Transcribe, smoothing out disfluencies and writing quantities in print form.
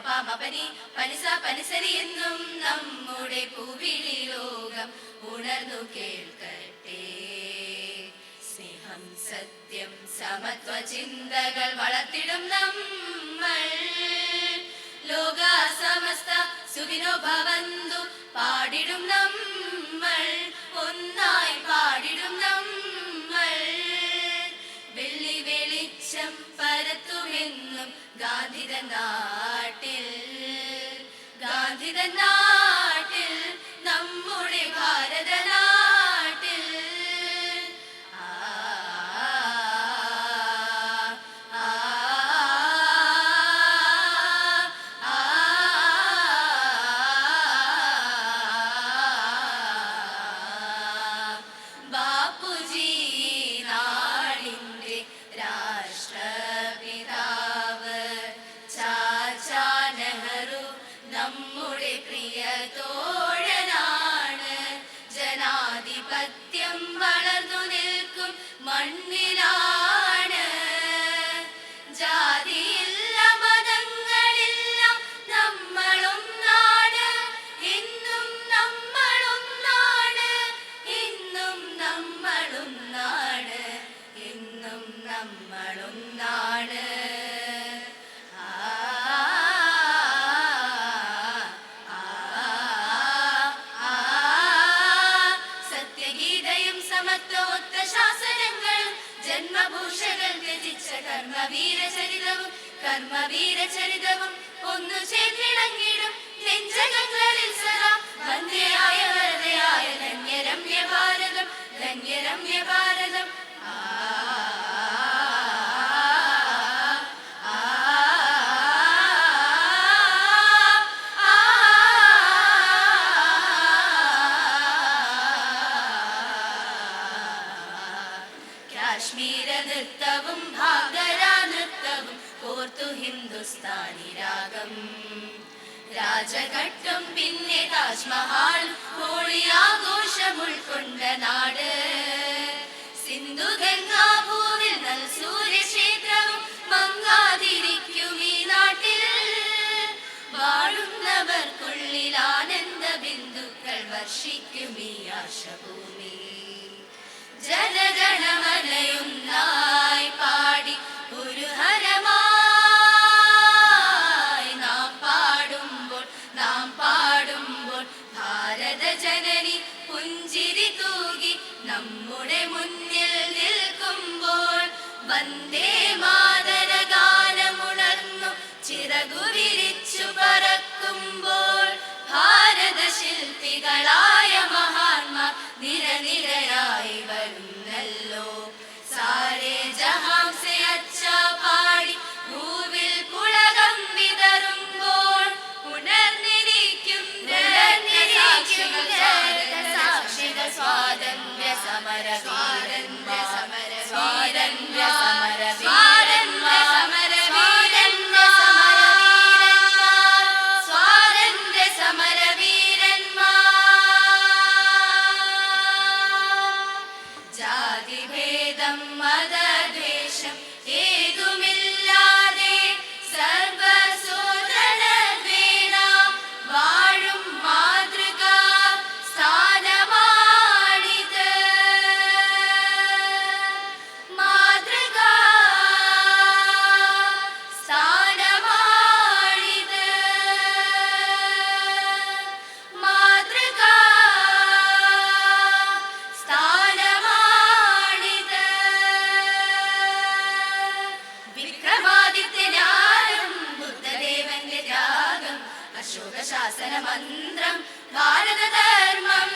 പനി പനിസ പനിസരി എന്നും നമ്മുടെ പൂവിളി ലോകം ഉണർന്നു കേൾക്കട്ടെ. സ്നേഹം സത്യം സമത്വ ചിന്തകൾ വളർത്തിടും നമ്മൾ. ലോക സമസ്ത സുഖിനോ ഭവന്തു പാടിടും നമ്മൾ. ഒന്നായി പാടിടും നമ്മൾ. വെള്ളി വെളിച്ചം പരത്തുമെന്നും ഗാന്ധിതൻ നാട്ടിൽ. ഗാന്ധിതൻ നാട്ടിൽ നമ്മുടെ ഭാരത നാട്ടിൽ. ബാപ്പുജി നാടിന്റെ രാഷ്ട്രപിതാവ്. ചാച്ചാ നെഹ്റു നമ്മുടെ പ്രിയ തോഴനാണ്. ജനാധിപത്യം വളർന്നു നിൽക്കും മണ്ണിലാണ്. ജാതിയില്ല മതങ്ങളില്ല നമ്മളൊന്നാണ്. എന്നും നമ്മളൊന്നാണ്. എന്നും നമ്മളൊന്നാണ്. എന്നും നമ്മളൊന്നാണ്. സത്യഗീതയും സമത്വമൊത്ത ശാസനങ്ങളും ജന്മഭൂഷകൾ രചിച്ച കർമ്മവീരചരിതവും ഒന്നു ചേർന്നിണങ്ങിടും നെഞ്ചകങ്ങളിൽ സദാ. വന്ധ്യയായ വരതയായ ധന്യരമ്യ ഭാരതം. ധന്യരമ്യ ഭാരതം. കാശ്മീര നൃത്തവും ഭാംഗര നൃത്തവും കോർത്തു ഹിന്ദുസ്ഥാനി രാഗം. രാജഘട്ടും പിന്നെ താജ്മഹാൾ ഹോളി ആഘോഷം ഉൾക്കൊണ്ട നാട്. സിന്ധു ഗംഗാ ഭൂവിൽ നൽ സൂര്യക്ഷേത്രവും മങ്ങാതിരിക്കും ഈ നാട്ടിൽ. വാഴുന്നവർക്കുള്ളിൽ ആനന്ദ ബിന്ദുക്കൾ വർഷിക്കും ഈ ആശഭൂമി. ജനഗണമനയൊന്നായി പാടി ഒരു ഹരമായി നാം പാടുമ്പോൾ ഭാരത ജനനി പുഞ്ചിരി തൂകി നമ്മുടെ മുന്നിൽ നിൽക്കുമ്പോൾ. വന്ദേ മാതര ഗാനമുണർന്നു ചിറകു വിരിച്ചു പറക്കുമ്പോൾ. ഭാരത ശില്പികളായ മഹാന്മാർ നിരനിരയായി വരുന്നല്ലോ. സാരേ ജഹാം സേ അച്ഛാ പാടി ഭൂവിൽ പുളകം വിതറുമ്പോൾ. ഉണർന്നിരിക്കും സാക്ഷികൾ സ്വാതന്ത്ര്യ സമര ജാതിഭേദം മതദ്വേഷം ഏതുമില്ലാതെ സർവസോദരദ്വേനാം വാഴും മാതൃക സ്ഥാനമാണിത്. മാതൃക സ്ഥാനമാണിത്. മാതൃക സ്ഥാനമാണിത്. വിക്രമാദിത്യനാരം ബുദ്ധദേവന്റെ ത്യാഗം. അശോക ശാസന മന്ത്രം ഭാരതധർമ്മം.